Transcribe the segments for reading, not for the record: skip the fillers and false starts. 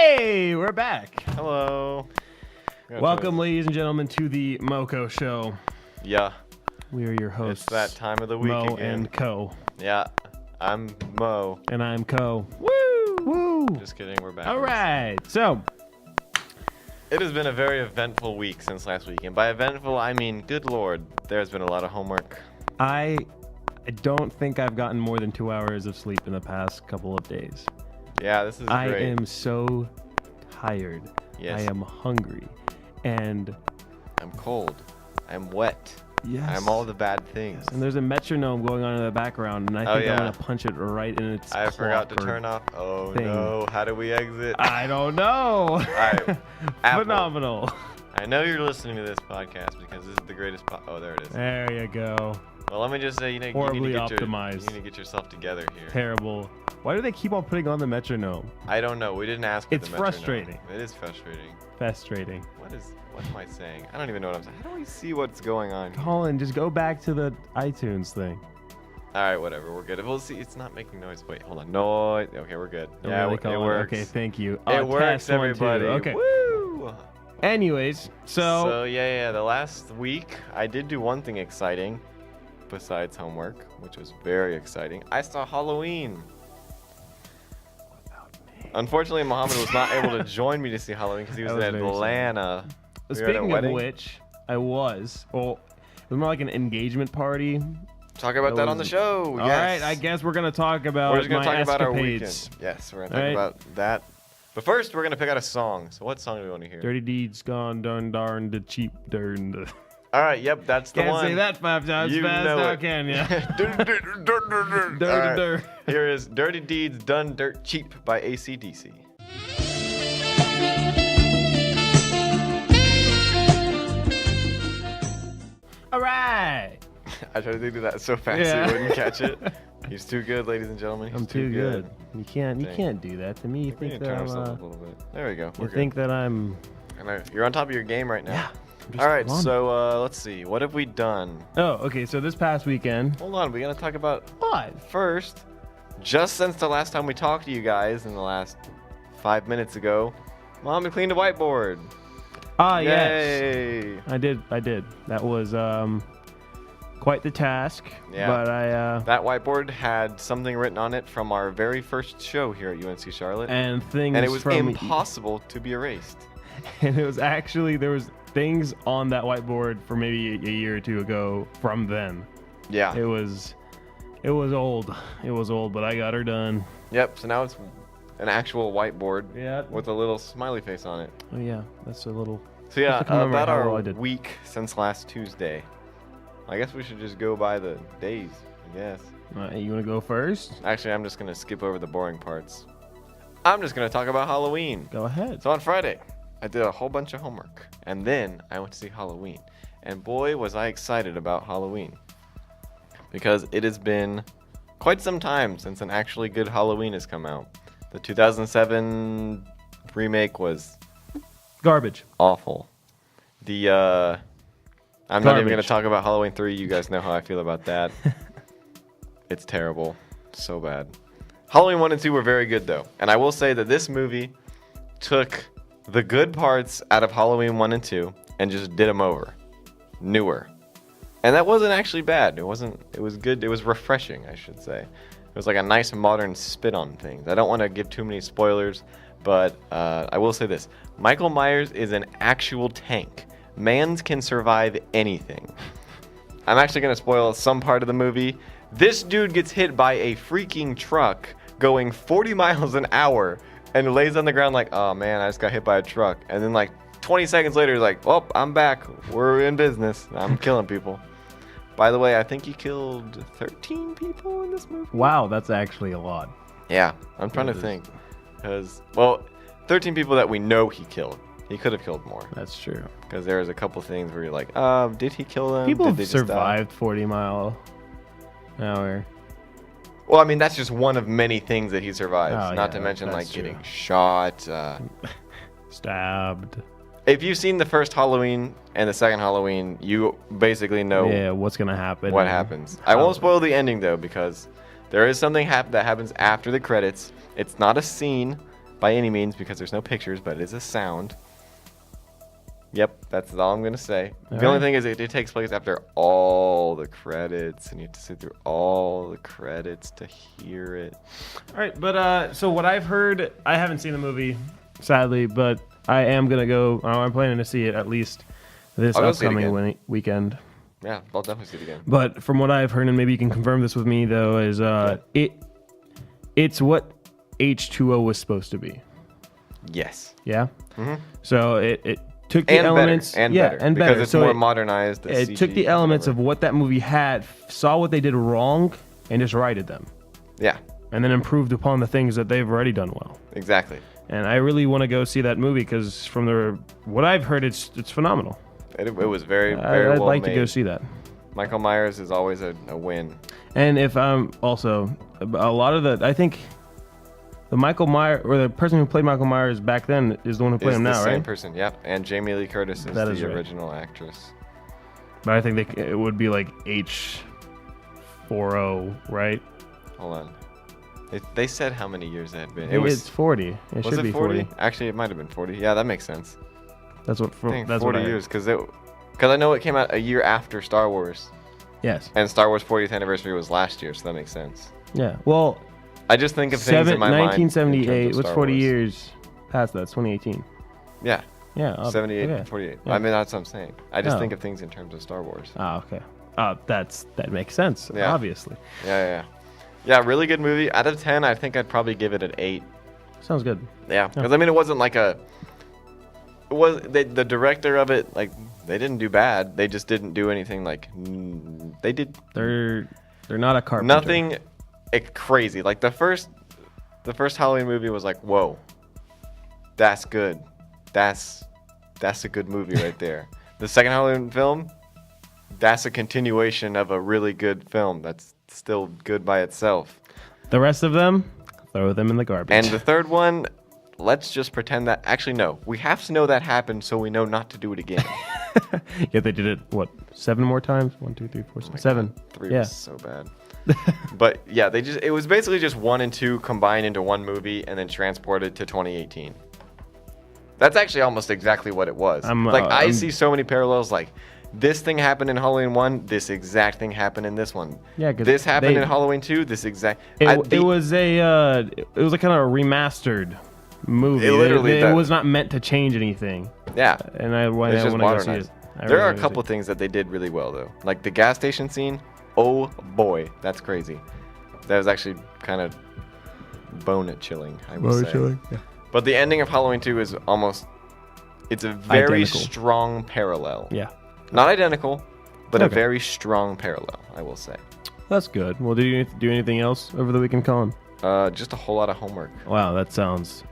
Hey, we're back. Hello. Welcome, ladies and gentlemen, to the Moco Show. Yeah. We are your hosts. It's that time of the week Mo again. and Co. Yeah. I'm Mo. And I'm Co. Woo! Woo! Just kidding. We're back. All right. So, it has been a very eventful week since last week. And by eventful, I mean, good Lord, there's been a lot of homework. I don't think I've gotten more than 2 hours of sleep in the past couple of days. Yeah, this is I great. am so tired. Yes. I am hungry. And I'm cold. I'm wet. yes. I'm all the bad things. Yes. And there's a metronome going on in the background, and I think I'm going to punch it right in its I forgot to clock or turn off. Oh, thing. no. How do we exit? I don't know. All right. Apple. Phenomenal. I know you're listening to this podcast because this is the greatest Oh, there it is. There you go. Well, let me just say, Horribly you need optimized. to get yourself together here. Terrible. Why do they keep on putting on the metronome? I don't know. We didn't ask for It's the metronome. frustrating. It is frustrating. Frustrating. What am I saying? I don't even know what I'm saying. How do we see what's going on here? Colin, just go back to the iTunes thing. All right, whatever. We're good. We'll see. It's not making noise. Wait, hold on. Noise. Okay, we're good. Oh, Yeah, really, it Colin? works. Okay, thank you. It works, test 1, 2. everybody. Okay. Woo! Anyways, so yeah. The last week, I did do one thing exciting besides homework, which was very exciting. I saw Halloween. Unfortunately, Muhammad was not able to join me to see Halloween because he was in That was very Atlanta. We were at a speaking of wedding. which, it was more like an engagement party. Talk about that on the show. All right, I guess we're gonna talk about We're just going to my talk about our weekend. escapades. Yes, we're going to talk All right. about that. But first, we're going to pick out a song. So what song do we want to hear? Dirty deeds gone, darn, the cheap, darn. All right, yep, that's the Can't one. say that 5 times You fast know now, it. can ya? Dirty, All right. Here is Dirty Deeds Done Dirt Cheap by AC/DC. All right. I tried to do that so fast Yeah. you wouldn't catch it. He's too good, ladies and gentlemen. He's I'm too good. You can't Dang. do that to me. You We think need that to turn I'm, ourselves up a little bit. There we go. We're you good. think that I'm... I know. You're on top of your game right now. Yeah. I'm just All right, on it. so let's see. What have we done? Oh, okay. So this past weekend. Hold on. We got to talk about What? first. Just since the last time we talked to you guys in the last 5 minutes ago, Mom cleaned a whiteboard. Ah, yes. Yay! I did. That was quite the task. Yeah. But I That whiteboard had something written on it from our very first show here at UNC Charlotte, and things and it was from impossible to be erased. and it was actually there was things on that whiteboard for maybe a year or two ago from then. Yeah. It was old. It was old, but I got her done. Yep. So now it's an actual whiteboard Yeah. with a little smiley face on it. Oh yeah, that's a little. So yeah, Just to commemorate about how our well I did. week since last Tuesday. I guess we should just go by the days. I guess. You want to go first? Actually, I'm just gonna skip over the boring parts. I'm just gonna talk about Halloween. Go ahead. So on Friday, I did a whole bunch of homework, and then I went to see Halloween. And boy, was I excited about Halloween. Because it has been quite some time since an actually good Halloween has come out. The 2007 remake was Garbage. awful. I'm not even going Garbage. to talk about Halloween 3. You guys know how I feel about that. It's terrible. So bad. Halloween 1 and 2 were very good, though. And I will say that this movie took the good parts out of Halloween 1 and 2 and just did them over. Newer. And that wasn't actually bad. It was good. It was refreshing, I should say. It was like a nice modern spin on things. I don't want to give too many spoilers, but I will say this. Michael Myers is an actual tank. Mans can survive anything. I'm actually going to spoil some part of the movie. This dude gets hit by a freaking truck going 40 miles an hour and lays on the ground like, oh man, I just got hit by a truck. And then like 20 seconds later, he's like, well, I'm back. We're in business. I'm killing people. By the way, I think he killed 13 people in this movie. Wow, that's actually a lot. Yeah, I'm trying to That is- think. Because, well, 13 people that we know he killed. He could have killed more. That's true. Because there was a couple things where you're like, did he kill them? People Did they have just die? survived 40 mile an hour. Well, I mean, that's just one of many things that he survives. Oh, Not yeah, to mention, that's like, true. getting shot. Stabbed. If you've seen the first Halloween and the second Halloween, you basically know Yeah, what's gonna happen? what and happens. I how- won't spoil the ending, though, because there is something that happens after the credits. It's not a scene, by any means because there's no pictures, but it is a sound. Yep, that's all I'm gonna say. The only thing is it takes place after all the credits, and you have to sit through all the credits to hear it. All right, but so what I've heard, I haven't seen the movie, sadly, but I am gonna go. I'm planning to see it at least this upcoming weekend. Yeah, I'll definitely see it again. But from what I've heard, and maybe you can confirm this with me though, is it's what H2O was supposed to be. Yes. Yeah. Mm-hmm. So it took the elements better, and because better. it's so more modernized. It took the elements of what that movie had, saw what they did wrong, and just righted them. Yeah. And then improved upon the things that they've already done well. Exactly. And I really want to go see that movie because from what I've heard, it's phenomenal. It was very very I'd well like made. to go see that. Michael Myers is always a win. And if I'm also a lot of I think the Michael Myers or the person who played Michael Myers back then is the one who played him now, right? The same person, yep. And Jamie Lee Curtis is the original actress. But I think it would be like H40, right? Hold on. They said how many years it had been. It's 40. It should be 40. Actually, it might have been 40. Yeah, that makes sense. That's what. That's 40 years, because I know it came out a year after Star Wars. Yes. And Star Wars 40th anniversary was last year, so that makes sense. Yeah. Well, I just think of things in my mind. 1978. What's 40 years past that? It's 2018. Yeah. Yeah. 78 and 48. Yeah. I mean, that's what I'm saying. I just think of things in terms of Star Wars. Oh, okay. That makes sense. Yeah. Obviously. Yeah, really good movie. Out of 10, I think I'd probably give it an 8. Sounds good. Yeah, because I mean, it wasn't like the director of it, like, they didn't do bad. They just didn't do anything like they did. They're not a carpenter. Nothing crazy. Like the first Halloween movie was like, whoa, that's good. That's a good movie right there. The second Halloween film, that's a continuation of a really good film. That's still good by itself. The rest of them, throw them in the garbage. And the third one, let's just pretend that. Actually, no. We have to know that happened so we know not to do it again. Yeah, they did it, 7 more times? 1, 2, 3, 4, 5, 7. God, 3 was so bad. But yeah, it was basically just 1 and 2 combined into one movie and then transported to 2018. That's actually almost exactly what it was. I see so many parallels, like, this thing happened in Halloween 1, this exact thing happened in this one. Yeah, this happened in Halloween 2, this exact... It was like kind of a remastered movie. It was not meant to change anything. Yeah. And I want to go see it. There are a couple things that they did really well, though. Like the gas station scene, oh boy, that's crazy. That was actually kind of bone-chilling, I would say. Bone-chilling, yeah. But the ending of Halloween 2 is it's a very strong parallel. Yeah. Not identical, but a very strong parallel, I will say. That's good. Well, did you do anything else over the weekend, Colin? Just a whole lot of homework. Wow, that sounds...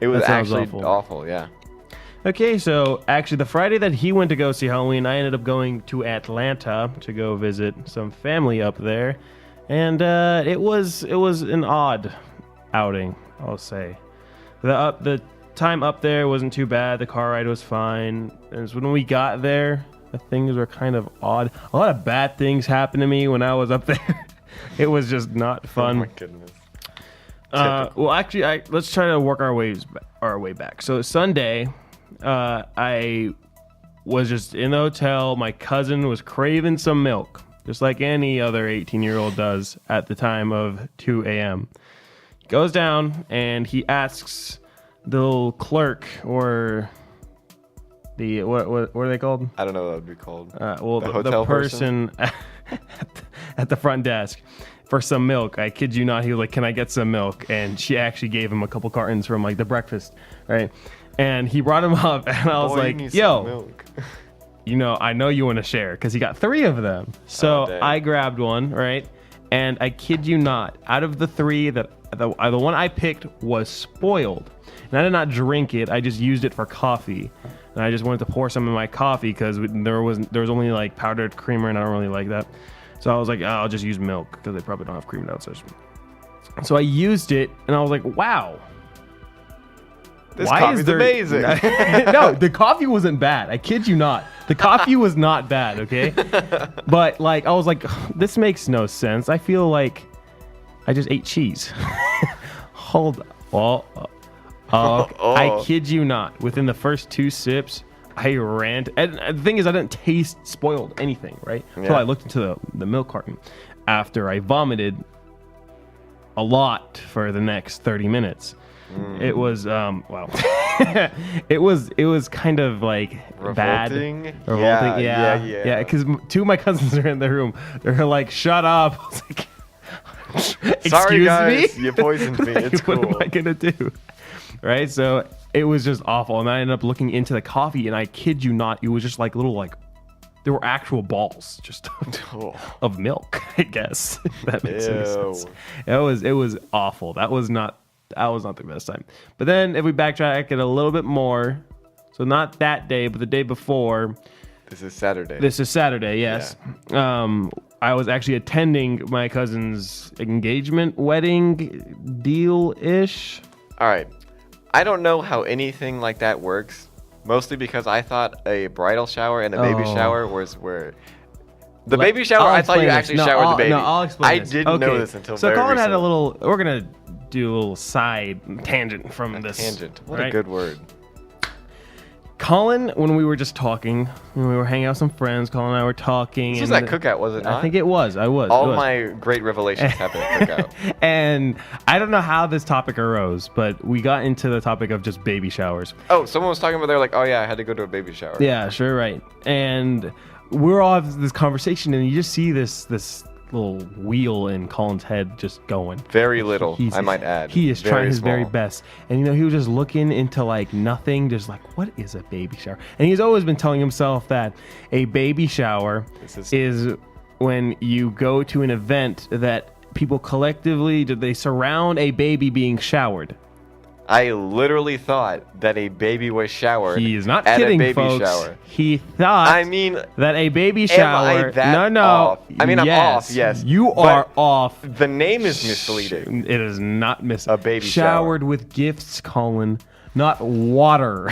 It was actually awful, yeah. Okay, so actually the Friday that he went to go see Halloween, I ended up going to Atlanta to go visit some family up there. And it was an odd outing, I'll say. The time up there wasn't too bad. The car ride was fine. And when we got there, the things were kind of odd. A lot of bad things happened to me when I was up there. It was just not fun. Oh my goodness. Well, actually, let's try to work our way back. So Sunday, I was just in the hotel. My cousin was craving some milk, just like any other 18-year-old does at the time of 2 a.m. He goes down and he asks the little clerk or the what are they called? I don't know what that would be called. Well, the person at the front desk for some milk. I kid you not. He was like, "Can I get some milk?" And she actually gave him a couple cartons from like the breakfast, right? And he brought him up, and I was like, "Yo, milk. I know you want to share," because he got 3 of them. So I grabbed one, right? And I kid you not, out of the 3, the one I picked was spoiled, and I did not drink it. I just used it for coffee, and I just wanted to pour some in my coffee because there was only like powdered creamer, and I don't really like that. So I was like, I'll just use milk because they probably don't have cream downstairs. So I used it, and I was like, wow. This coffee's amazing. No, the coffee wasn't bad. I kid you not. The coffee was not bad, okay? But, like, I was like, this makes no sense. I feel like I just ate cheese. Hold on. Well, Oh. I kid you not. Within the first 2 sips, I ran. And the thing is, I didn't taste spoiled anything, right? So Yeah. I looked into the milk carton after I vomited a lot for the next 30 minutes. It was wow. it was kind of like bad. Revolting? Revolting. Yeah. Because 2 of my cousins are in the room. They're like, "Shut up!" I was like, "Excuse Sorry, guys, me? you poisoned me. It's What cool. am I gonna do?" Right. So it was just awful, and I ended up looking into the coffee, and I kid you not, it was just like little there were actual balls just Oh. of milk. I guess if that makes any Ew. sense. It was awful. That was not the best time. But then if we backtrack it a little bit more, so not that day, but the day before. This is Saturday. This is Saturday, yes. I was actually attending my cousin's engagement wedding deal-ish. All right. I don't know how anything like that works, mostly because I thought a bridal shower and a baby shower was where... The baby shower, I thought you actually showered the baby. No, I'll explain I this. didn't know this until so very Colin had a recently. little... We're going to do a little side tangent from this. Tangent. What a right? good word. Colin, when we were just talking, when we were hanging out with some friends, Colin and I were talking. This was and at Cookout, was it not? I think it was. I was. All it was. my great revelations happened at Cookout. And I don't know how this topic arose, but we got into the topic of just baby showers. Oh, someone was talking about, they're like, oh yeah, I had to go to a baby shower. Yeah, sure, right. And we're all having this conversation, and you just see this little wheel in Colin's head just going. Very little, I might add. He is trying his very small. best. And, he was just looking into, like, nothing, just like, what is a baby shower? And he's always been telling himself that a baby shower is when you go to an event that people collectively, they surround a baby being showered. I literally thought that a baby was showered. He is not at kidding, a baby folks. shower. He thought I mean, that a baby am shower. I that no. off? I mean, I'm yes, off, yes. You but are off. The name is misleading. It is not A baby showered with gifts, Colin, not water.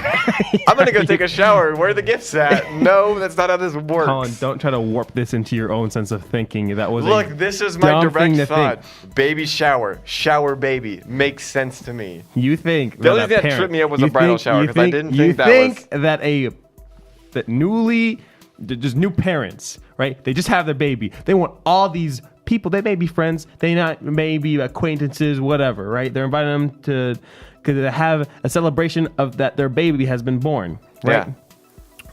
I'm gonna go take a shower. Where are the gifts at? No, that's not how this works. Colin, don't try to warp this into your own sense of thinking. That was Look, a this is my dumb thing direct to thought. think. Baby shower, shower baby, makes sense to me. You think The only that thing a that parent- tripped me up was you a bridal think- shower, you 'cause I didn't think that think was- that just new parents, right? They just have their baby. They want all these people. They may be friends. They may be acquaintances, whatever, right? They're inviting them to have a celebration of that their baby has been born, right? Yeah.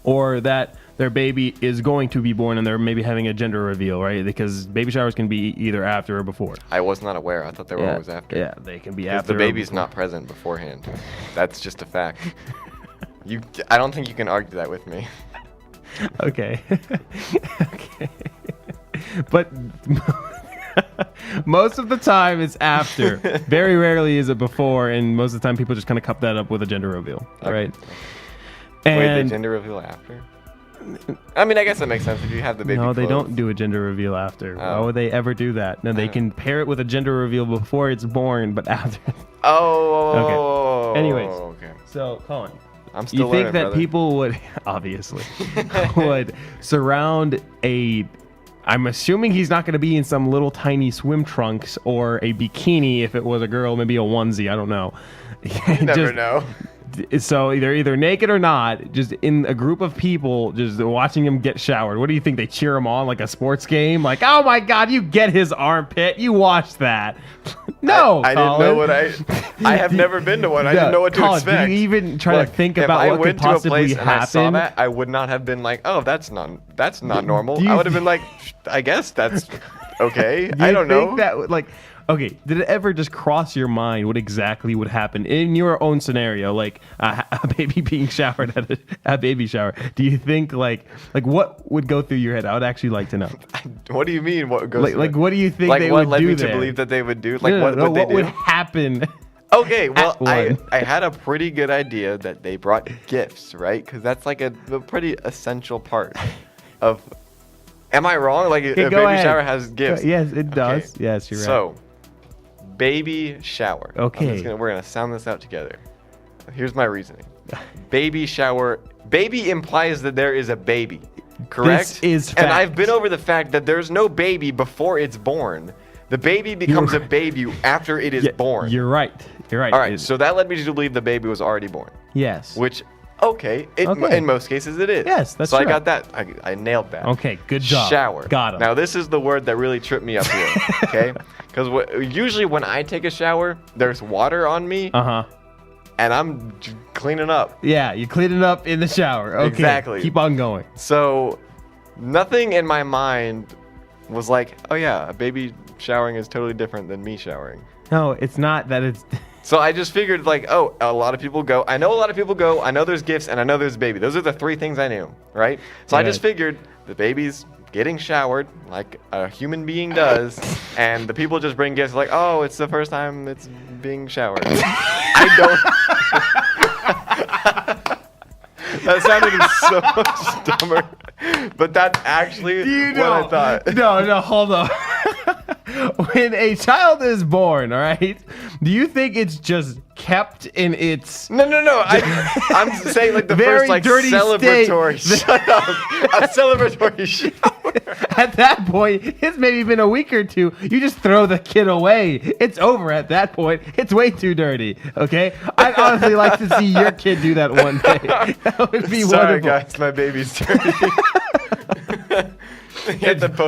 Or that their baby is going to be born and they're maybe having a gender reveal, right? Because baby showers can be either after or before. I was not aware. I thought they were always after. Yeah, they can be 'Cause after. the or baby's before. not present beforehand. That's just a fact. I don't think you can argue that with me. Okay. Okay. But most of the time it's after. Very rarely is it before, and most of the time people just kind of cup that up with a gender reveal, right? Wait, the And gender reveal after? I mean, I guess that makes sense if you have the baby. no, they clothes. don't do a gender reveal after. Why Oh. would they ever do that? No, they can pair it with a gender reveal before it's born, but after. Oh. Okay. Anyways. Okay. So, Colin, I'm still you think learning, that brother. people would obviously would surround a I'm assuming he's not going to be in some little tiny swim trunks or a bikini. If it was a girl, maybe a onesie, I don't know. You never know. So either naked or not, just in a group of people, just watching him get showered. What do you think? They cheer him on like a sports game? Like, oh my God, you get his armpit. You watch that. No, I didn't know what I have never been to one. I didn't know what to Colin, expect. Did you even try Look, to think if about I what went could to a possibly place and I saw happen? that, I would not have been like, oh, that's not normal. do you I would have been like, I guess that's okay. Do I you don't think know. that like, okay, did it ever just cross your mind what exactly would happen in your own scenario, like a baby being showered at a baby shower? Do you think like what would go through your head? I would actually like to know. What do you mean? What goes? Like what do you think like they what would led do me there? to believe that they would do? Like No, what no, would they do? would happen? Okay, well, one? I had a pretty good idea that they brought gifts, right? Because that's like a pretty essential part of. Am I wrong? Like a go baby ahead. shower has gifts. Yes, it does. Okay. Yes, you're right. So, baby shower. Okay. We're gonna sound this out together. Here's my reasoning. Baby shower. Baby implies that there is a baby, correct? This is And I've fact. been over the fact that there's no baby before it's born. The baby becomes a baby after it is born. You're right. You're right. All right, so that led me to believe the baby was already born. Yes. Which, okay, in most cases it is. Yes, that's so true. I got that. I nailed that. Okay, good job. Shower. Got him. Now this is the word that really tripped me up here. Okay, because usually when I take a shower, there's water on me. And I'm cleaning up. Yeah, you clean it up in the shower. Okay, exactly. Keep on going. So nothing in my mind was like, oh yeah, a baby showering is totally different than me showering. No, it's not that it's... So I just figured like, oh, a lot of people go. I know a lot of people go. I know there's gifts and I know there's baby. Those are the 3 things I knew, right? So I just figured the baby's getting showered like a human being does, and the people just bring gifts like, oh, it's the first time it's being showered. I don't... That sounded so much dumber, but that's actually what I thought. No, hold on. When a child is born, all right, do you think it's just kept in its... No. I'm saying like the very first like dirty celebratory state. a celebratory shower. At that point, it's maybe been a week or 2. You just throw the kid away. It's over at that point. It's way too dirty, okay? I'd honestly like to see your kid do that one day. That would be Sorry, wonderful. guys, my baby's dirty.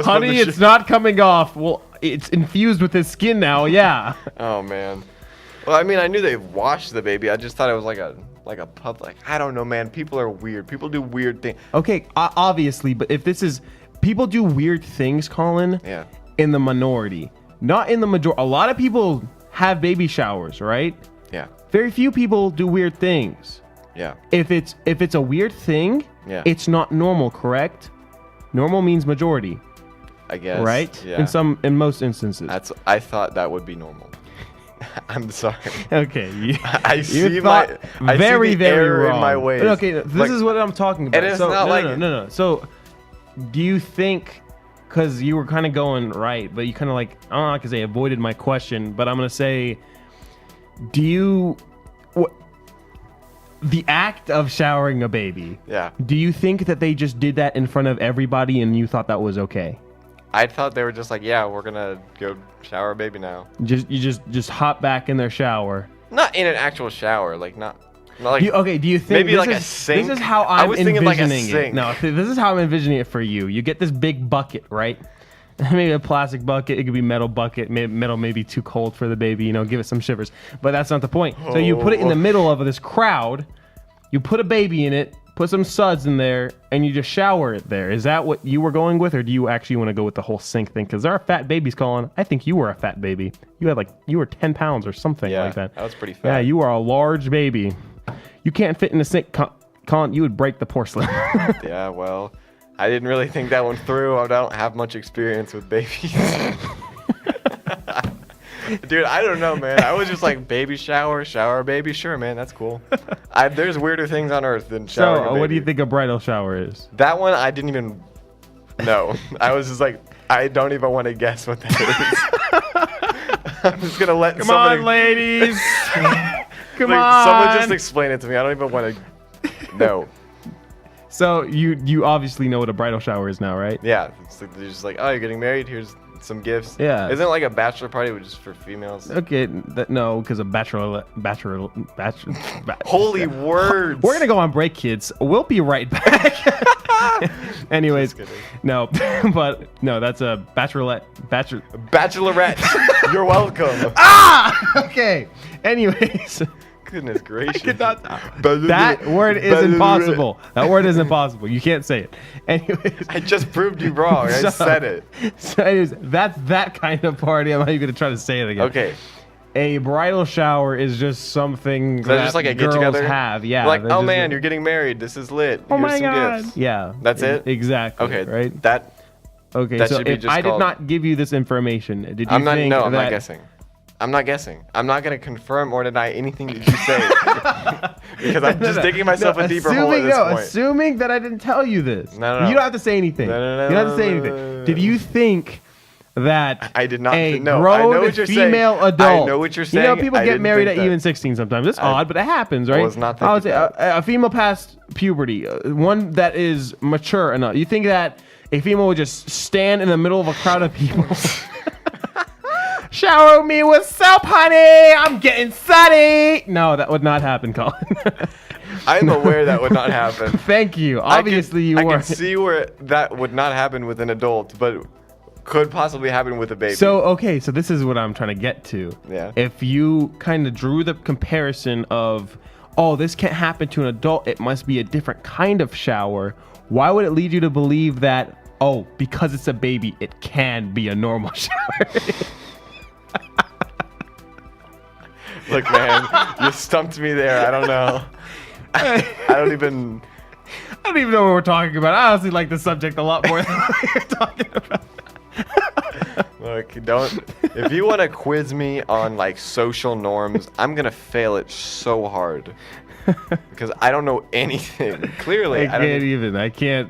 Honey, it's not coming off. Well, it's infused with his skin now, yeah. Oh, man. Well, I mean, I knew they washed the baby. I just thought it was like a pup. Like, I don't know, man. People are weird. People do weird things. Okay, obviously, but if this is... People do weird things, Colin, in the minority. Not in the majority. A lot of people have baby showers, right? Yeah. Very few people do weird things. Yeah. If it's a weird thing, it's not normal, correct? Normal means majority. I guess. Right? Yeah. In most instances. I thought that would be normal. I'm sorry. Okay. I see the very error wrong in my ways. Okay, this is what I'm talking about. And it's not like no. So, do you think, because you were kind of going right, but you kind of like, I'm not gonna say avoided my question, but I'm gonna say, the act of showering a baby. Yeah. Do you think that they just did that in front of everybody and you thought that was okay? I thought they were just like, yeah, we're gonna go shower a baby now. You just hop back in their shower. Not in an actual shower, like not like. Do you think maybe like a sink? This is how I'm thinking like a envisioning sink. it. No, this is how I'm envisioning it for you. You get this big bucket, right? Maybe a plastic bucket. It could be metal bucket. Metal may be too cold for the baby. Give it some shivers. But that's not the point. So you put it in the middle of this crowd. You put a baby in it. Put some suds in there, and you just shower it there. Is that what you were going with, or do you actually want to go with the whole sink thing? Because there are fat babies, Colin. I think you were a fat baby. You were 10 pounds or something like that. That was pretty fat. Yeah, you are a large baby. You can't fit in the sink, Colin. You would break the porcelain. Yeah, well, I didn't really think that one through. I don't have much experience with babies. Dude, I don't know, man. I was just like, baby shower baby. Sure, man, that's cool. There's weirder things on earth than showering a baby. What do you think a bridal shower is? That one, I didn't even know. I was just like, I don't even want to guess what that is. I'm just going to let somebody... Come on, ladies. Come like, on. Someone just explain it to me. I don't even want to know. So you obviously know what a bridal shower is now, right? Yeah. They're just like, oh, you're getting married? Here's some gifts. Yeah. Isn't it like a bachelor party which is for females? Okay, no, because a bachelor. Holy words. We're gonna go on break, kids. We'll be right back. Anyways, no, but no, that's a bachelorette. You're welcome. Okay. Anyways. Goodness gracious. That word is impossible. That word is impossible. You can't say it. Anyways. I just proved you wrong. I said it. So anyways, that's that kind of party. I'm not even going to try to say it again. Okay. A bridal shower is just something that just like a girls get-together? have. Yeah. Like, oh man, you're getting married. This is lit. Oh Here's my some God. Gifts. Yeah. That's it? Exactly. Okay. Right? Okay, so if I did not give you this information, did you think that... No, I'm not guessing. I'm not guessing. I'm not going to confirm or deny anything that you say. Because I'm just digging myself a deeper hole at this point. Assuming that I didn't tell you this. No. You don't have to say anything. No. You don't have to say anything. Did you think that I did not. a No, grown I know what you're female saying. adult... I know what you're saying. People get married at even 16 sometimes. It's odd, but it happens, right? I was not I would say thinking a female past puberty, one that is mature enough. You think that a female would just stand in the middle of a crowd of people... Shower me with soap, honey. I'm getting sunny. No, that would not happen, Colin. I'm aware that would not happen. Thank you. Obviously, I you can are. see where that would not happen with an adult, but could possibly happen with a baby. So, okay, so this is what I'm trying to get to. Yeah. If you kind of drew the comparison of, oh, this can't happen to an adult, it must be a different kind of shower, why would it lead you to believe that, oh, because it's a baby, it can be a normal shower? Look, man, you stumped me there. I don't know. I don't even know what we're talking about. I honestly like the subject a lot more than what you're talking about. Look, if you want to quiz me on like social norms, I'm going to fail it so hard because I don't know anything. Clearly, I can't.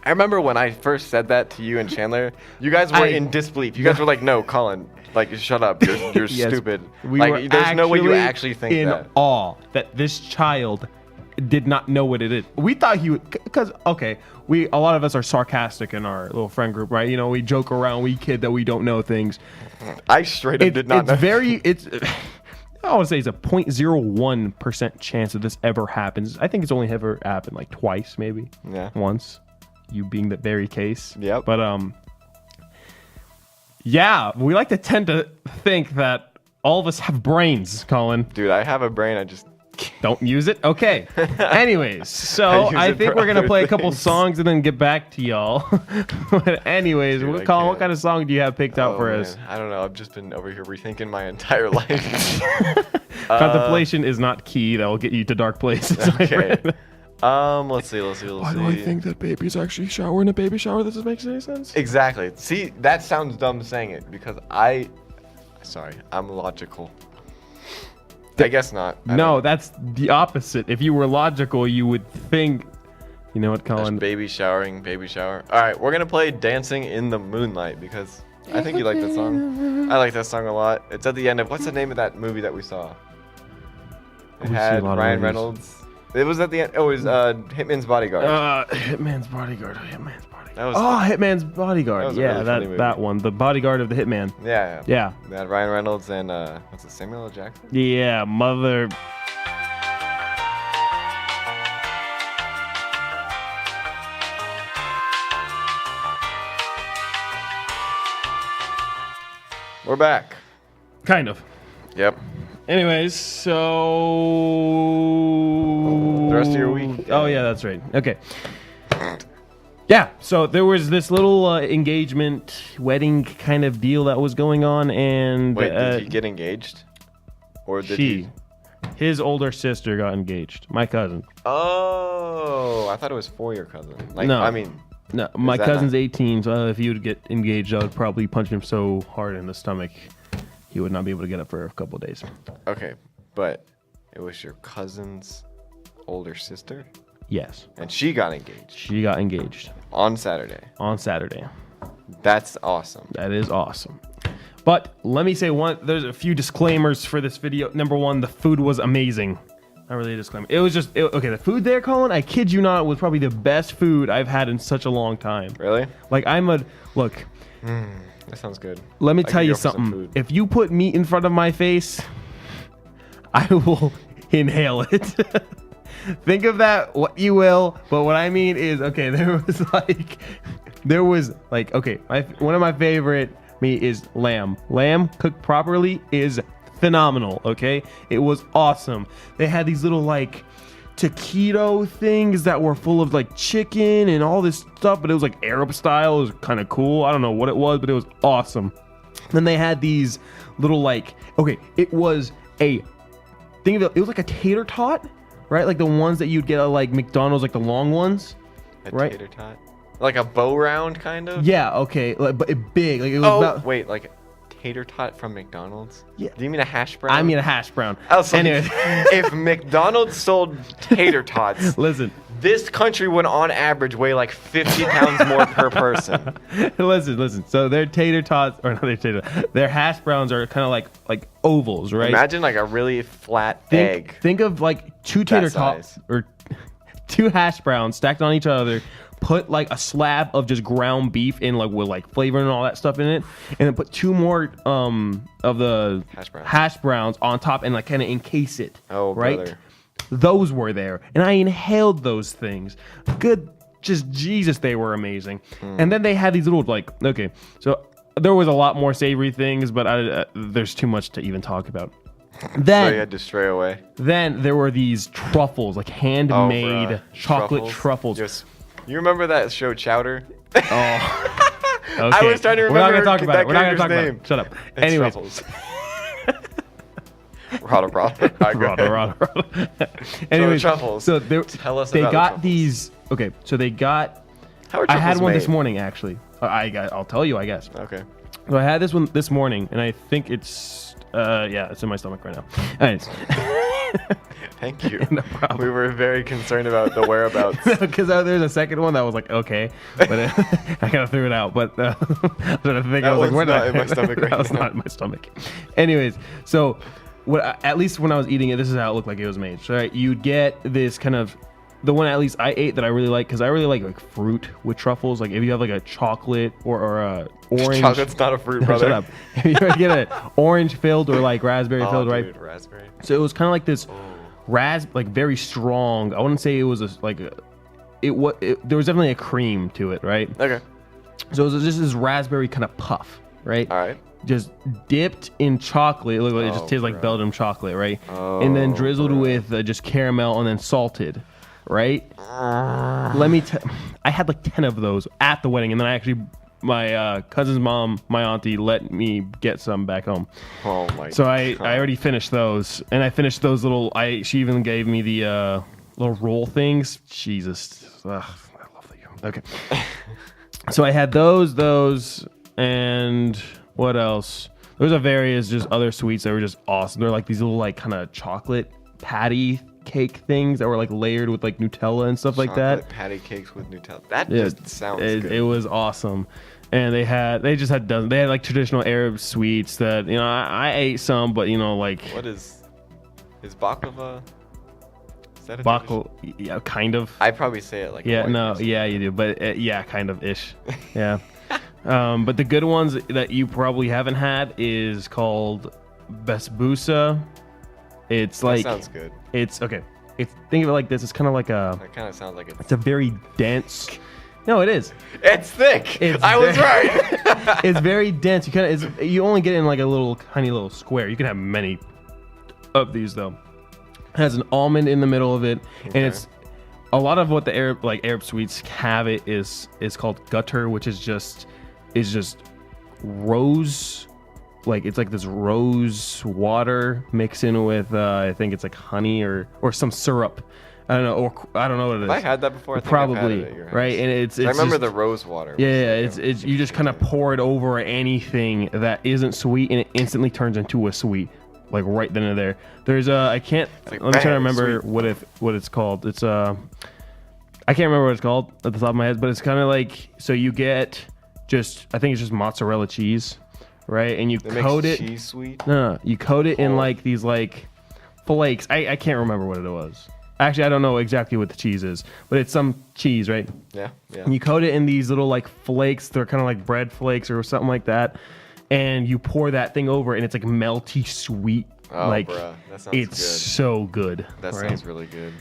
I remember when I first said that to you and Chandler, you guys were in disbelief. You guys were like, "No, Colin, like shut up. You're Yes, stupid." We like were there's no way you actually think in that. awe that this child did not know what it is. We thought he would, because okay, a lot of us are sarcastic in our little friend group, right? You know, we joke around, we kid that we don't know things. I straight up did not know. I would say it's a 0.01% chance that this ever happens. I think it's only ever happened like twice, maybe. Yeah. Once. You being the very case. Yep. But yeah, we like to tend to think that all of us have brains, Colin. Dude, I have a brain. I just don't use it. Okay. Anyways, so I think we're gonna play a couple songs and then get back to y'all. But anyways, Dude, Colin, what kind of song do you have picked out for us? I don't know. I've just been over here rethinking my entire life. Contemplation is not key. That will get you to dark places. Okay. Let's see. Why do I think that babies actually shower in a baby shower? Does this make any sense? Exactly. See, that sounds dumb saying it because I'm logical. I guess not. No, that's the opposite. If you were logical, you would think, you know what, Colin? Baby shower. All right, we're gonna play "Dancing in the Moonlight" because I think you like that song. I like that song a lot. It's at the end of what's the name of that movie that we saw? It had Ryan Reynolds. It was at the end. Oh, it was Hitman's Bodyguard. Hitman's Bodyguard. That was Hitman's Bodyguard. That was a Yeah, really funny movie. that one. The bodyguard of the Hitman. Yeah. They had Ryan Reynolds and what's it, Samuel L. Jackson? Yeah, mother. We're back. Kind of. Yep. Anyways, so the rest of your week. Oh yeah, that's right. Okay. Yeah, so there was this little engagement, wedding kind of deal that was going on, and wait, did he get engaged, or did his older sister got engaged? My cousin. Oh, I thought it was for your cousin. Like, no, I mean, no, my cousin's 18, so if he would get engaged, I would probably punch him so hard in the stomach, he would not be able to get up for a couple of days. Okay, but it was your cousin's older sister? Yes. And she got engaged? She got engaged. On Saturday? On Saturday. That's awesome. That is awesome. But let me say there's a few disclaimers for this video. Number one, the food was amazing. Not really a disclaimer. It was just, okay, the food there, Colin, I kid you not, was probably the best food I've had in such a long time. Really? Like, look. That sounds good. Let me tell you something. If you put meat in front of my face, I will inhale it. Think of that what you will, but what I mean is, okay, okay, one of my favorite meat is lamb. Lamb cooked properly is phenomenal, okay? It was awesome. They had these little like taquito things that were full of like chicken and all this stuff, but it was like Arab style. It was kind of cool. I don't know what it was, but it was awesome. Then they had these little like, okay, it was like a tater tot, right? Like the ones that you'd get at like McDonald's, like the long ones, right? Tater tot, like a bow round kind of. Yeah, okay, like, but big. Like it was wait, like tater tot from McDonald's? Yeah. Do you mean a hash brown? I mean a hash brown. Anyway, if McDonald's sold tater tots, listen, this country would on average weigh like 50 pounds more per person. Listen. So their tater tots, or not their hash browns are kind of like ovals, right? Imagine like a really flat egg. Think of like two tater tots or two hash browns stacked on each other, put like a slab of just ground beef in like with like flavor and all that stuff in it, and then put 2 more of the hash browns on top and like kind of encase it. Oh, right. Brother. Those were there, and I inhaled those things. Good, just Jesus, they were amazing. And then they had these little like, okay, so there was a lot more savory things, but there's too much to even talk about. Then so you had to stray away. Then there were these truffles, like handmade chocolate truffles. Yes. You remember that show Chowder? Oh, okay. I was trying to remember. We're not gonna talk about it. We're not gonna talk name. about it. Shut up. It's Anyways. Truffles. Rada. Anyways, truffles. so Tell us they about got the truffles. these. Okay, so they got. How are I had truffles one made? this morning actually. I'll tell you, I guess. Okay. So I had this one this morning, and I think it's it's in my stomach right now. Anyways. Thank you. No problem. We were very concerned about the whereabouts. Because there's a second one that was like okay, but I kind of threw it out. But I was like, where did not in my stomach right that was now. not in my stomach. Anyways, so at least when I was eating it, this is how it looked like it was made. So you'd get this kind of. The one at least I ate that I really like, because I really like fruit with truffles. Like if you have like a chocolate or a orange. Chocolate's not a fruit, brother. Shut up. If you get an orange filled or like raspberry filled, right? Dude, raspberry. So it was kind of like this like very strong. I wouldn't say it was there was definitely a cream to it, right? Okay. So it was just this raspberry kind of puff, right? All right. Just dipped in chocolate. Look, it just tastes like Belgium chocolate, right? And then drizzled with just caramel and then salted. Right? Let me I had like 10 of those at the wedding, and then my cousin's mom, my auntie, let me get some back home. Oh my So God. I already finished those, and I finished those little she even gave me the little roll things. Jesus. Ugh, I love you. Okay. So I had those, and what else? There's a various just other sweets that were just awesome. They're like these little like kind of chocolate patty cake things that were like layered with like Nutella and stuff like that. Patty cakes with Nutella. That just sounds good. It was awesome. And they had dozens. They had like traditional Arab sweets that, you know, I ate some, but you know, like what is baklava? Is that a baklava? Yeah, kind of. I probably say it like a white person. Yeah, you do, but yeah, kind of ish. Yeah. But the good ones that you probably haven't had is called basbousa. It's like that sounds good. It's okay. Think of it like this. It's kind of like a. That kind of sounds like it's a very dense. No, it is. It's thick. I was right. It's very dense. You only get it in like a little tiny little square. You can have many of these though. It has an almond in the middle of it, and it's a lot of what the Arab sweets have. It is called gutter, which is just rose. Like it's like this rose water mixed in with I think it's like honey or some syrup. I don't know, or I don't know what it is. Have I had that before? I think Probably, I've had it at your house. right? And it's I remember just, the rose water. Yeah, it's you just kind of pour it over anything that isn't sweet, and it instantly turns into a sweet, like right then and there. There's let me try to remember what it's called. It's I can't remember what it's called at the top of my head, but it's kind of like, so you get I think it's just mozzarella cheese. Right, and you coat it. Cheese sweet? No, you coat it in like these like flakes. I can't remember what it was. Actually, I don't know exactly what the cheese is, but it's some cheese, right? Yeah. And you coat it in these little like flakes. They're kind of like bread flakes or something like that. And you pour that thing over, and it's like melty sweet. Oh, like, bruh, that sounds it's good. so good. That right? sounds really good.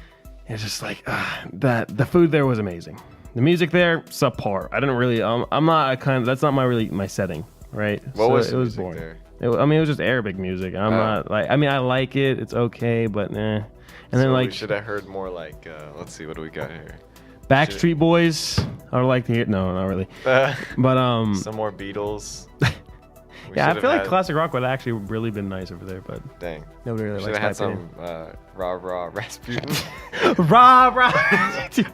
It's just like that. The food there was amazing. The music there, subpar. I didn't really. I'm not that's not my setting. Right. What was it was music boring. there? It was just Arabic music. I'm not like. I mean, I like it. It's okay, but And then like, we should have heard more like. Let's see, what do we got here? Backstreet Boys. I would like to hear. No, not really. But some more Beatles. Yeah, I feel like classic rock would actually really been nice over there, but dang, nobody really likes. Should have had some rah Rasputin. Rah.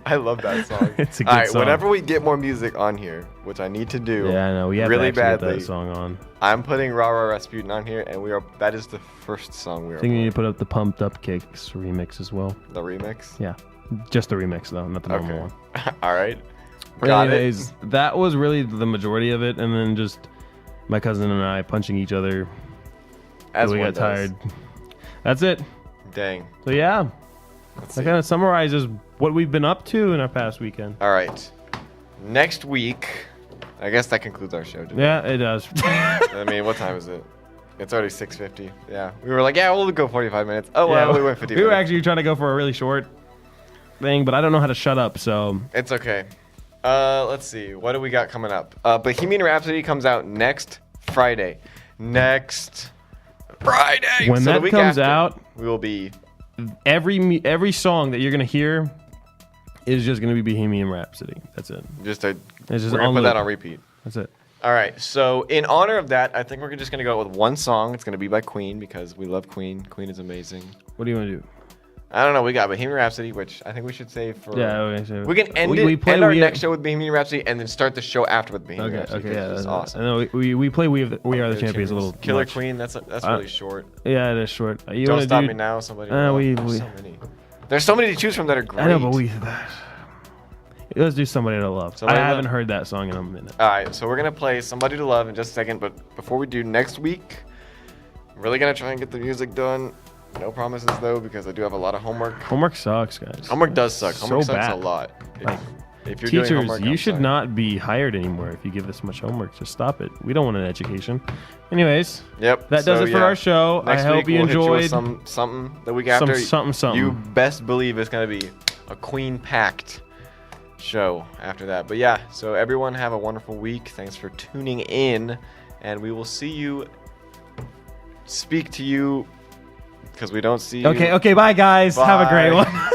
I love that song. It's a good song. Whenever we get more music on here, which I need to do, yeah, I know we have really to actually badly. get that song on. I'm putting rah Rasputin on here, and that is the first song we are. I think you need to put up the Pumped Up Kicks remix as well. The remix? Yeah, just the remix though, not the normal one. All right. Got Anyways, that was really the majority of it, and then just my cousin and I punching each other as we got tired. That's it. Dang. So yeah, that kind of summarizes what we've been up to in our past weekend. All right. next week, I guess that concludes our show today. Yeah, it does. I mean, what time is it? It's already 6:50. Yeah. We were like, yeah, we'll go 45 minutes. Oh, well, we went 50 minutes. We were actually trying to go for a really short thing, but I don't know how to shut up, so. It's okay. Let's see. What do we got coming up? Bohemian Rhapsody comes out next Friday. Next Friday! When so that comes out, we will be... Every song that you're going to hear is just going to be Bohemian Rhapsody. That's it. We're just going to put that on repeat. That's it. All right, so in honor of that, I think we're just going to go with one song. It's going to be by Queen because we love Queen. Queen is amazing. What do you want to do? I don't know. We got Bohemian Rhapsody, which I think we should save for... Yeah, okay, so we can end our next show with Bohemian Rhapsody and then start the show after with Bohemian Rhapsody. Okay, yeah. That's awesome. I know we play We Are the Champions a little Killer much. Queen, that's really short. Yeah, it is short. You Don't wanna Stop do, Me Now, somebody. we so many. There's so many to choose from that are great. I know, but let's do Somebody to Love. Somebody I to haven't Love. heard that song in a minute. All right, so we're going to play Somebody to Love in just a second, but before we do, next week, I'm really going to try and get the music done. No promises, though, because I do have a lot of homework. Homework sucks, guys. Homework does suck. Homework So sucks bad. a lot. Like, if you're doing teachers, homework, you I'm should sorry. not be hired anymore if you give this much homework. Just stop it. We don't want an education. Anyways, Yep. that does it for our show. Next I hope week you we'll hit enjoyed. with something the week after. Something. You best believe it's going to be a Queen-packed show after that. But yeah, so everyone have a wonderful week. Thanks for tuning in, and we will speak to you because we don't see you. Okay, bye guys. Have a great Bye. one.